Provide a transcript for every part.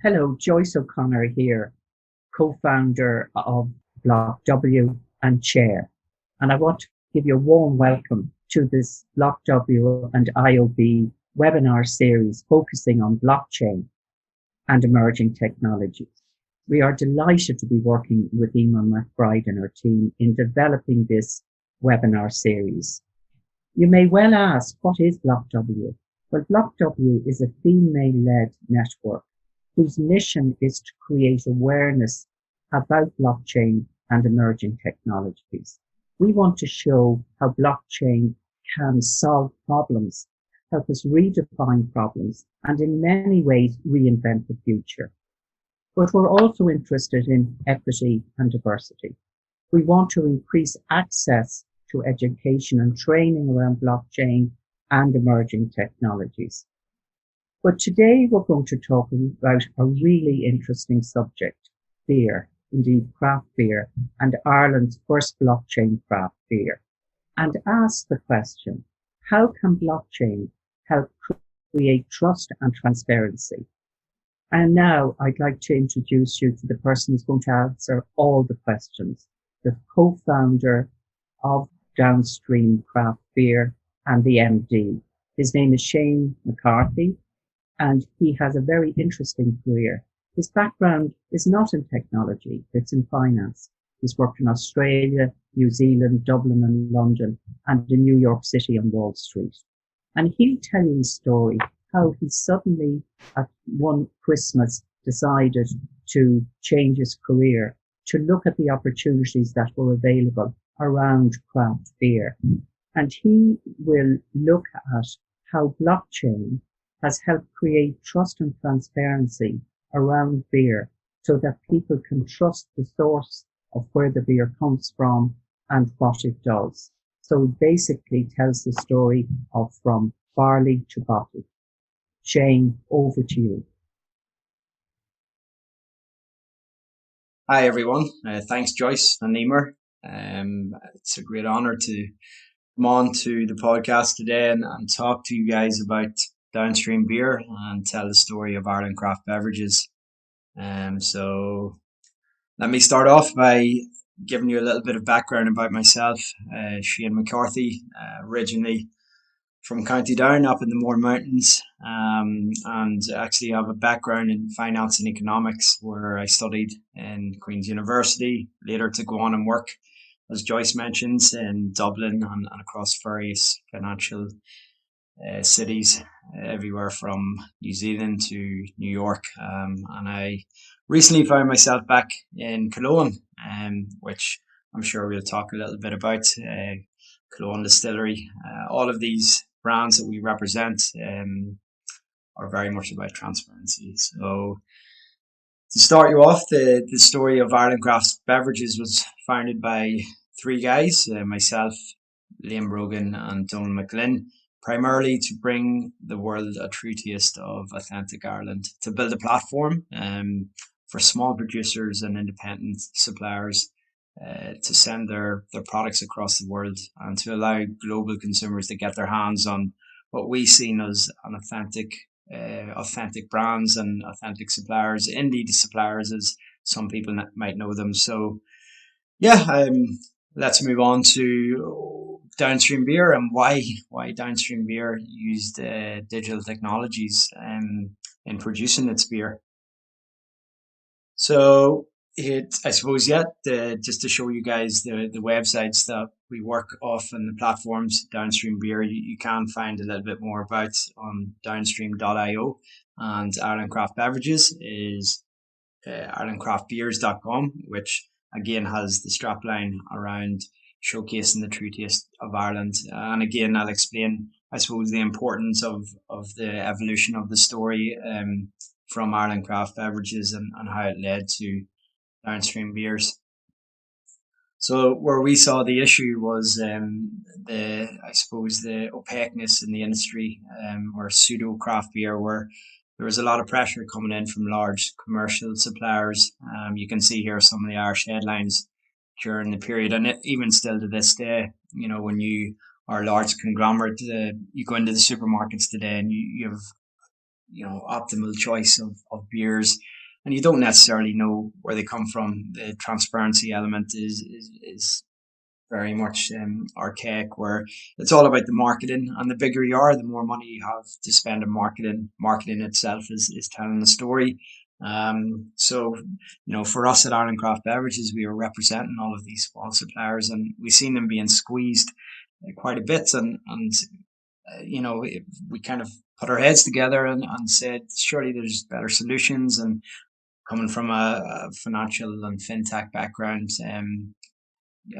Hello, Joyce O'Connor here, co-founder of BlockW and chair. And I want to give you a warm welcome to this BlockW and IOB webinar series focusing on blockchain and emerging technologies. We are delighted to be working with Emer McBride and her team in developing this webinar series. You may well ask, what is BlockW? Well, BlockW is a female-led network whose mission is to create awareness about blockchain and emerging technologies. We want to show how blockchain can solve problems, help us redefine problems, and in many ways reinvent the future. But we're also interested in equity and diversity. We want to increase access to education and training around blockchain and emerging technologies. But today we're going to talk about a really interesting subject, beer, indeed craft beer, and Ireland's first blockchain craft beer, and ask the question, how can blockchain help create trust and transparency? And now I'd like to introduce you to the person who's going to answer all the questions, the co-founder of Downstream Craft Beer and the MD. His name is Shane McCarthy, and he has a very interesting career. His background is not in technology, it's in finance. He's worked in Australia, New Zealand, Dublin and London, and in New York City and Wall Street. And he'll tell you his story, how he suddenly at one Christmas decided to change his career, to look at the opportunities that were available around craft beer. And he will look at how blockchain has helped create trust and transparency around beer so that people can trust the source of where the beer comes from and what it does. So it basically tells the story of from barley to bottle. Shane, over to you. Hi, everyone. Thanks, Joyce and Emer. It's a great honor to come on to the podcast today and talk to you guys about Downstream Beer and tell the story of Ireland craft beverages. So let me start off by giving you a little bit of background about myself. Shane McCarthy, originally from County Down up in the Mourne Mountains, and actually have a background in finance and economics where I studied in Queen's University, later to go on and work, as Joyce mentions, in Dublin and across various financial cities everywhere from New Zealand to New York. And I recently found myself back in Cologne, which I'm sure we'll talk a little bit about. Cologne Distillery. All of these brands that we represent are very much about transparency. So to start you off, the story of Ireland Craft Beverages was founded by three guys, myself, Liam Brogan and Donald McGlynn, primarily to bring the world a true taste of authentic Ireland, to build a platform for small producers and independent suppliers to send their products across the world and to allow global consumers to get their hands on what we seen as an authentic brands and authentic suppliers, indie suppliers as some people might know them. So yeah, let's move on to Downstream Beer and why Downstream Beer used digital technologies in producing its beer. So I suppose, just to show you guys the websites that we work off and the platforms, Downstream Beer, you can find a little bit more about on downstream.io, and Ireland Craft Beverages is irelandcraftbeers.com, which again has the strapline around showcasing the true taste of Ireland. And again, I'll explain, I suppose, the importance of the evolution of the story from Ireland Craft Beverages and how it led to Downstream Beers. So where we saw the issue was the opaqueness in the industry, or pseudo craft beer, where there was a lot of pressure coming in from large commercial suppliers. You can see here some of the Irish headlines during the period, and even still to this day, you know, when you are a large conglomerate, you go into the supermarkets today and you have optimal choice of beers, and you don't necessarily know where they come from. The transparency element is very much archaic, where it's all about the marketing, and the bigger you are, the more money you have to spend on marketing. Marketing itself is telling the story. So, for us at Ireland Craft Beverages, we are representing all of these small suppliers, and we've seen them being squeezed quite a bit, and we kind of put our heads together and said, surely there's better solutions. And coming from a financial and fintech background,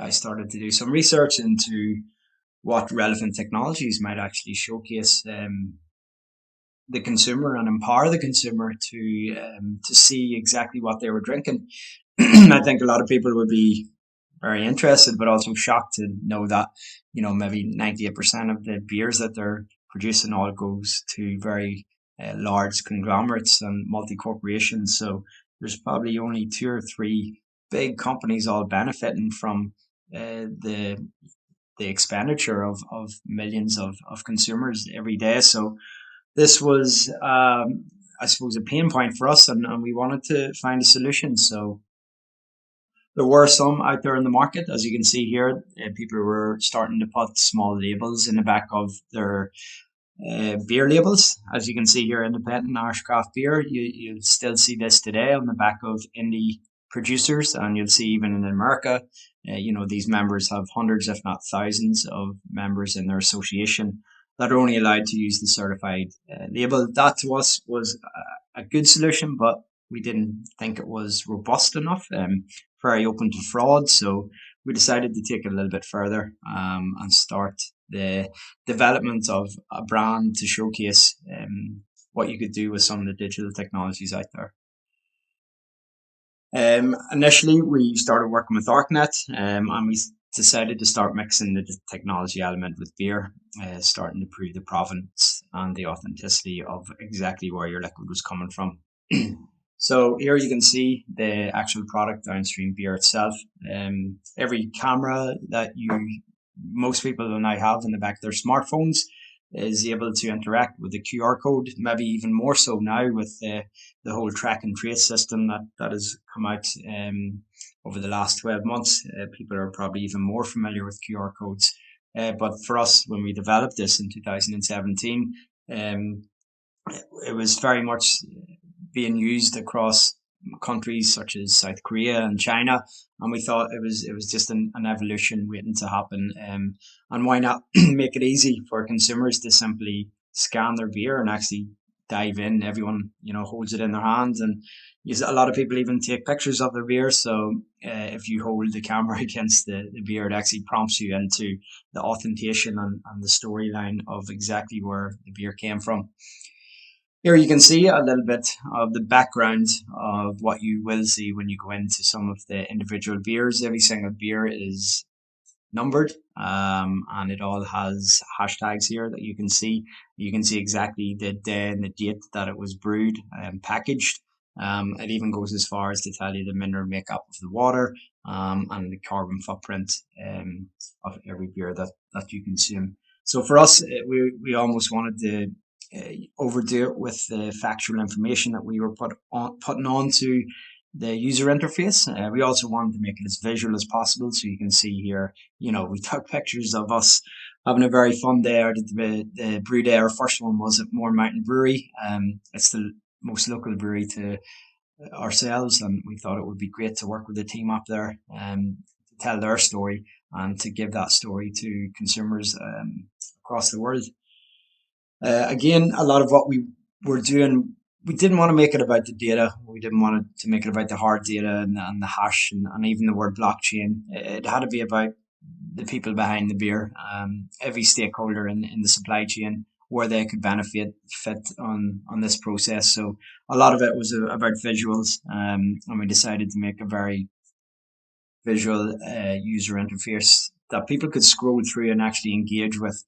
I started to do some research into what relevant technologies might actually showcase the consumer and empower the consumer to see exactly what they were drinking. I think a lot of people would be very interested, but also shocked to know that maybe 98% of the beers that they're producing all goes to very large conglomerates and multi corporations. So there's probably only two or three big companies all benefiting from the expenditure of millions of consumers every day. So this was, I suppose, a pain point for us, and we wanted to find a solution. So there were some out there in the market, as you can see here. People were starting to put small labels in the back of their beer labels. As you can see here, independent Irish craft beer. You'll still see this today on the back of indie producers, and you'll see even in America, these members have hundreds, if not thousands, of members in their association that are only allowed to use the certified label. That to us was a good solution, but we didn't think it was robust enough, very open to fraud. So we decided to take it a little bit further and start the development of a brand to showcase what you could do with some of the digital technologies out there. Initially, we started working with ArcNet, and we decided to start mixing the technology element with beer, starting to prove the provenance and the authenticity of exactly where your liquid was coming from. So here you can see the actual product, Downstream beer itself. Every camera that most people now have in the back of their smartphones is able to interact with the QR code, maybe even more so now with the whole track and trace system that has come out over the last 12 months. People are probably even more familiar with QR codes. But for us, when we developed this in 2017, it was very much being used across countries such as South Korea and China, and we thought it was just an evolution waiting to happen. And why not make it easy for consumers to simply scan their beer and actually dive in? Everyone holds it in their hands, and a lot of people even take pictures of their beer. So if you hold the camera against the beer, it actually prompts you into the authentication and the storyline of exactly where the beer came from. Here you can see a little bit of the background of what you will see when you go into some of the individual beers. Every single beer is numbered, and it all has hashtags here that you can see. You can see exactly the day and the date that it was brewed and packaged. It even goes as far as to tell you the mineral makeup of the water and the carbon footprint of every beer that you consume. So for us, we almost wanted to overdo it with the factual information that we were putting onto the user interface. We also wanted to make it as visual as possible, so you can see here, we took pictures of us having a very fun day out at the brew day. Our first one was at Mourne Mountain Brewery. It's the most local brewery to ourselves, and we thought it would be great to work with the team up there to tell their story and to give that story to consumers across the world. Again, a lot of what we were doing, we didn't want to make it about the data. We didn't want to make it about the hard data and the hash and even the word blockchain. It had to be about the people behind the beer, every stakeholder in the supply chain, where they could fit on this process. So a lot of it was about visuals, and we decided to make a very visual user interface that people could scroll through and actually engage with.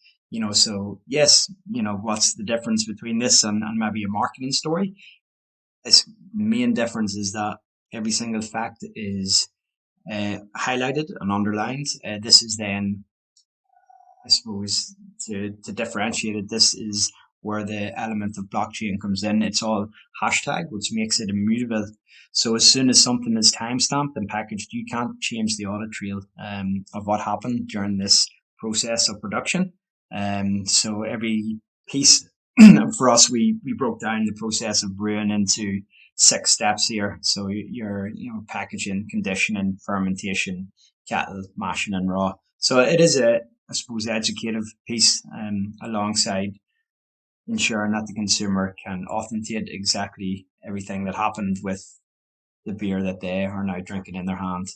So yes, what's the difference between this and maybe a marketing story? Its main difference is that every single fact is highlighted and underlined. This is then, I suppose, to differentiate it, this is where the element of blockchain comes in. It's all hashtag, which makes it immutable. So as soon as something is timestamped and packaged, you can't change the audit trail of what happened during this process of production. So every piece for us, we broke down the process of brewing into 6 steps here. So your packaging, conditioning, fermentation, kettle, mashing, and raw. So it is a, I suppose, educative piece alongside ensuring that the consumer can authenticate exactly everything that happened with the beer that they are now drinking in their hand.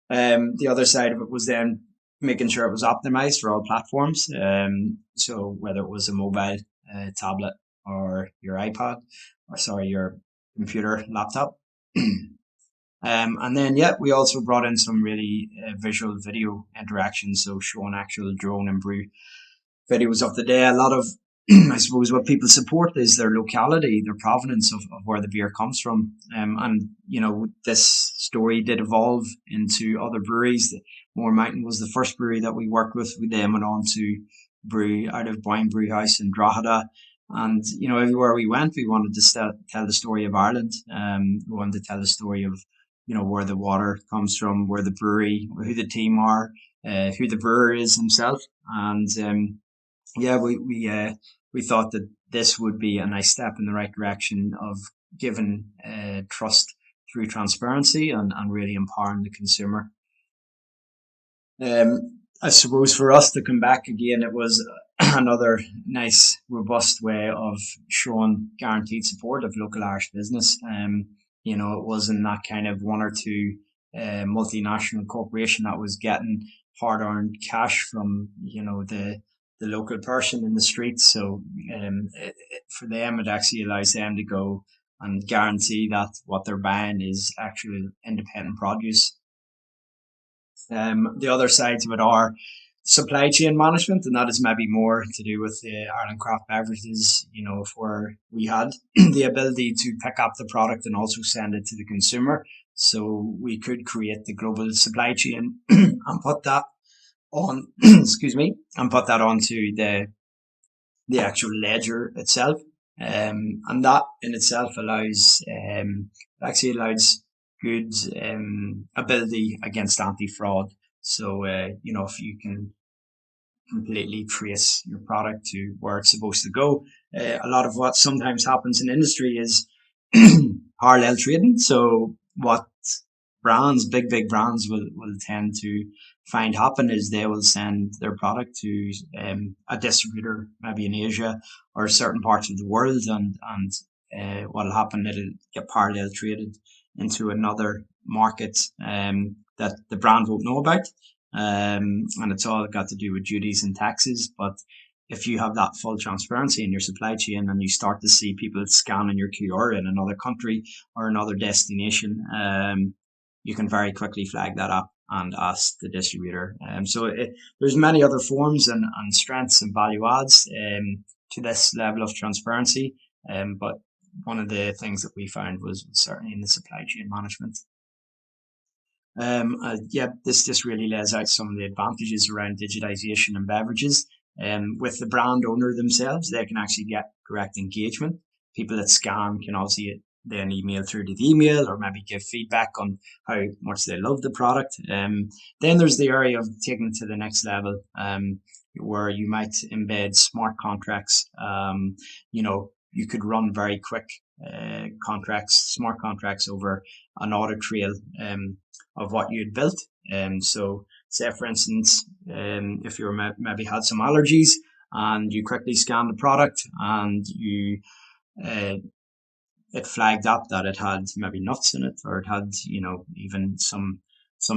The other side of it was then making sure it was optimized for all platforms. So whether it was a mobile, tablet, or your iPad, your computer, laptop. And then, we also brought in some really visual video interactions, so showing actual drone and brew videos of the day. A lot of, I suppose, what people support is their locality, their provenance of where the beer comes from. And, this story did evolve into other breweries. Moore Mountain was the first brewery that we worked with. We then went on to brew out of Boyne Brew House in Drogheda. And, everywhere we went, we wanted to tell the story of Ireland. We wanted to tell the story of, where the water comes from, where the brewery, who the team are, who the brewer is himself. And, we thought that this would be a nice step in the right direction of giving trust through transparency and really empowering the consumer. I suppose for us to come back again, it was another nice, robust way of showing guaranteed support of local Irish business. It wasn't that kind of one or two multinational corporation that was getting hard-earned cash from, the local person in the streets. So for them, it actually allows them to go and guarantee that what they're buying is actual independent produce. The other sides of it are supply chain management, and that is maybe more to do with the Ireland Craft Beverages, where we had the ability to pick up the product and also send it to the consumer. So we could create the global supply chain and put that on, and put that onto the actual ledger itself. And that in itself allows good ability against anti-fraud. So, if you can completely trace your product to where it's supposed to go, a lot of what sometimes happens in industry is parallel trading. So what big brands will tend to find happen is they will send their product to a distributor, maybe in Asia or certain parts of the world, and what'll happen, it'll get parallel traded into another market that the brand won't know about, and it's all got to do with duties and taxes. But if you have that full transparency in your supply chain and you start to see people scanning your QR in another country or another destination, you can very quickly flag that up and ask the distributor. So there's many other forms and strengths and value adds to this level of transparency. But one of the things that we found was certainly in the supply chain management. This really lays out some of the advantages around digitization and beverages. With the brand owner themselves, they can actually get correct engagement. People that scan can obviously then email through to the email or maybe give feedback on how much they love the product. Then there's the area of taking it to the next level, where you might embed smart contracts. You could run very quick smart contracts over an audit trail of what you'd built. So say, for instance, if you maybe had some allergies and you quickly scanned the product and you it flagged up that it had maybe nuts in it, or it had, even some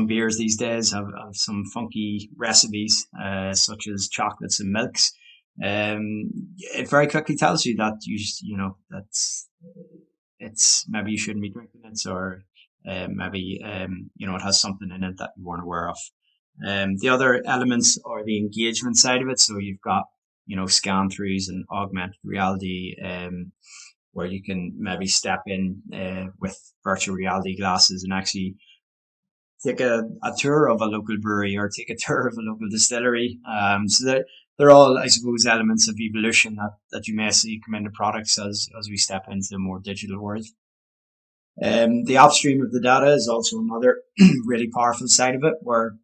beers these days have some funky recipes, such as chocolates and milks. It very quickly tells you that it's maybe you shouldn't be drinking it, or maybe it has something in it that you weren't aware of. The other elements are the engagement side of it. So you've got scan throughs and augmented reality, where you can maybe step in with virtual reality glasses and actually take a tour of a local brewery or take a tour of a local distillery. So that they're all, I suppose, elements of evolution that you may see come into products as we step into a more digital world. The upstream of the data is also another really powerful side of it, where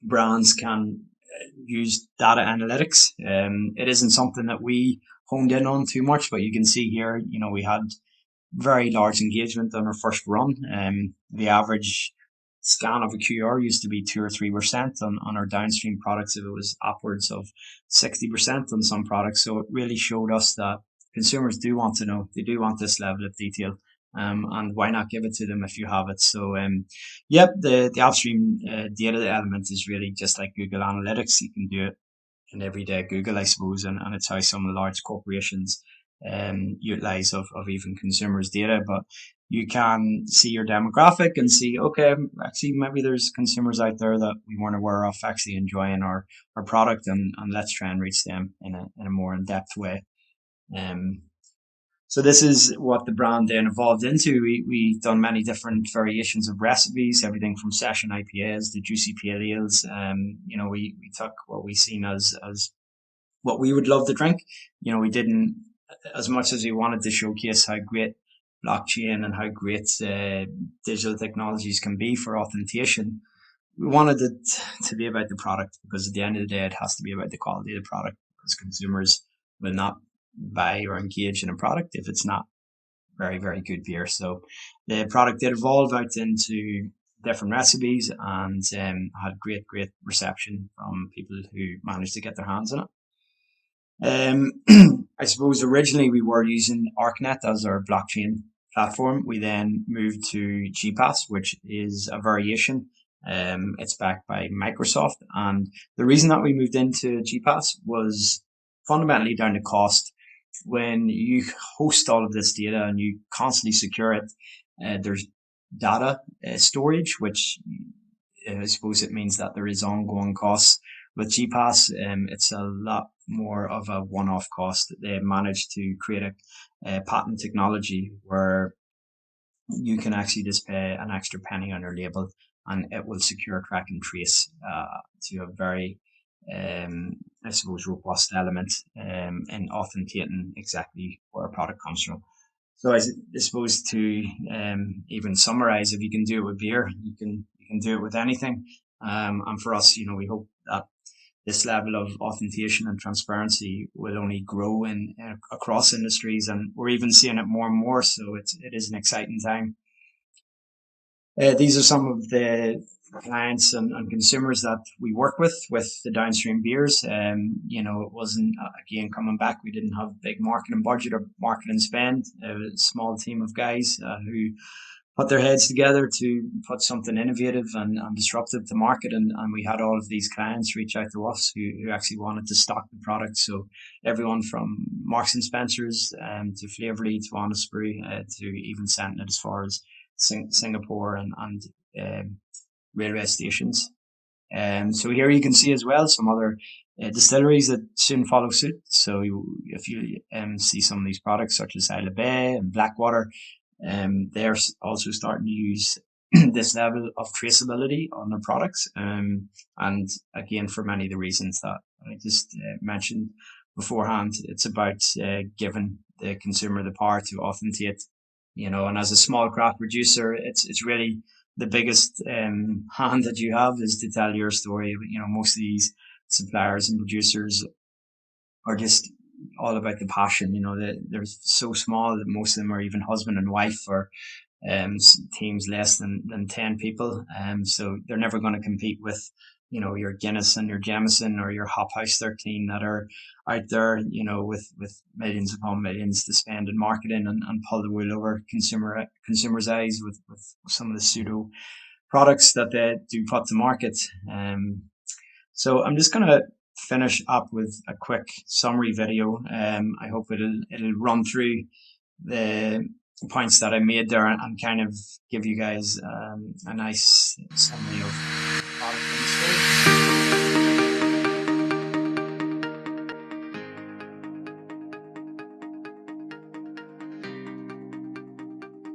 brands can use data analytics. It isn't something that we honed in on too much, but you can see here, we had very large engagement on our first run. The average scan of a QR used to be 2 or 3% on our downstream products. If it was upwards of 60% on some products. So it really showed us that consumers do want to know, they do want this level of detail. And why not give it to them if you have it? So, the upstream data element is really just like Google Analytics. You can do it in everyday Google, I suppose, and it's how some large corporations utilize of even consumers' data. But you can see your demographic and see, okay, actually maybe there's consumers out there that we weren't aware of actually enjoying our product, and let's try and reach them in a more in-depth way. So this is what the brand then evolved into. We've done many different variations of recipes, everything from session IPAs to juicy pale ales. We took what we seen as what we would love to drink. We didn't, as much as we wanted to showcase how great blockchain and how great digital technologies can be for authentication, we wanted it to be about the product, because at the end of the day, it has to be about the quality of the product, because consumers will not buy or engage in a product if it's not very, very good beer. So the product did evolve out into different recipes and had great reception from people who managed to get their hands on it. I suppose originally we were using ArcNet as our blockchain platform. We then moved to GPass, which is a variation. It's backed by Microsoft, and the reason that we moved into GPass was fundamentally down to cost. When you host all of this data and you constantly secure it, there's data storage, which I suppose it means that there is ongoing costs. With GPass, it's a lot more of a one-off cost. They managed to create a patent technology where you can actually just pay an extra penny on your label, and it will secure, track, and trace to a very I suppose robust element in authenticating exactly where a product comes from. So I suppose to even summarize, if you can do it with beer, you can do it with anything. And for us, we hope that this level of authentication and transparency will only grow in across industries, and we're even seeing it more and more. So it is an exciting time. These are some of the clients and consumers that we work with the downstream beers. It wasn't, again, coming back, we didn't have big marketing budget or marketing spend. It was a small team of guys who put their heads together to put something innovative and disruptive to market. And we had all of these clients reach out to us who actually wanted to stock the product. So everyone from Marks and Spencer's to Flavourly to Honest Brew to even sending it as far as Singapore and railway stations. So here you can see as well some other distilleries that soon follow suit. So if you see some of these products such as Isle of Bay and Blackwater, they're also starting to use this level of traceability on their products. And again, for many of the reasons that I just mentioned beforehand, it's about giving the consumer the power to authenticate. And as a small craft producer, it's really the biggest hand that you have is to tell your story. Most of these suppliers and producers are just all about the passion. They're so small that most of them are even husband and wife, or teams less than 10 people. So they're never going to compete with, your Guinness and your Jameson or your Hop House 13 that are out there, with millions upon millions to spend in marketing and pull the wool over consumers' eyes with some of the pseudo products that they do put to market. So I'm just going to finish up with a quick summary video. I hope it'll run through the points that I made there and kind of give you guys a nice summary of product in the space.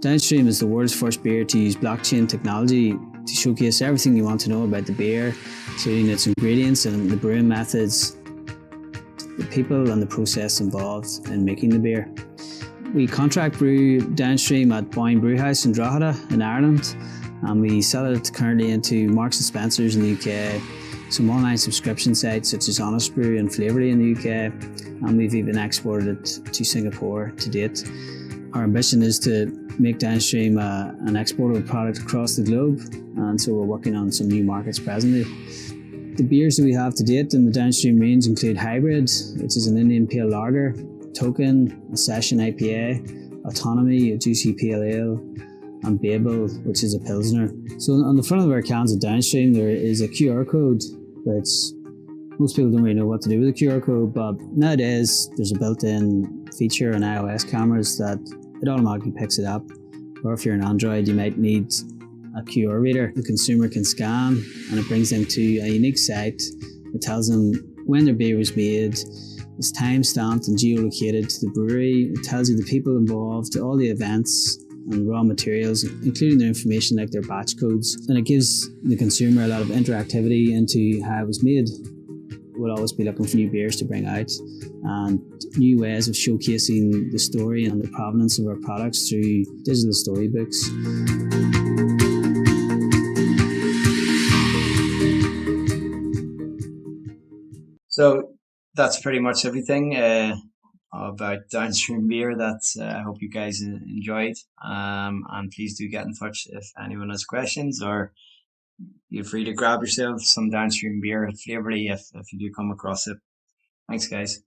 Downstream is the world's first beer to use blockchain technology to showcase everything you want to know about the beer, including its ingredients and the brewing methods. people and the process involved in making the beer. We contract brew Downstream at Boyne Brewhouse in Drogheda in Ireland, and we sell it currently into Marks and Spencer's in the UK, some online subscription sites such as Honest Brew and Flavourly in the UK, and we've even exported it to Singapore to date. Our ambition is to make Downstream an exportable product across the globe, and so we're working on some new markets presently. The beers that we have to date in the Downstream range include Hybrid, which is an Indian Pale Lager, Token, a Session IPA, Autonomy, a Juicy Pale Ale, and Babel, which is a Pilsner. So on the front of our cans of Downstream there is a QR code, which most people don't really know what to do with the QR code, but nowadays there's a built-in feature on iOS cameras that it automatically picks it up. Or if you're an Android, you might need a QR reader the consumer can scan, and it brings them to a unique site that tells them when their beer was made. It's time-stamped and geolocated to the brewery. It tells you the people involved, all the events and raw materials, including their information like their batch codes. And it gives the consumer a lot of interactivity into how it was made. We'll always be looking for new beers to bring out and new ways of showcasing the story and the provenance of our products through digital storybooks. So that's pretty much everything about Downstream beer that I hope you guys enjoyed. And please do get in touch if anyone has questions, or feel free to grab yourself some Downstream beer at Flavourly if you do come across it. Thanks, guys.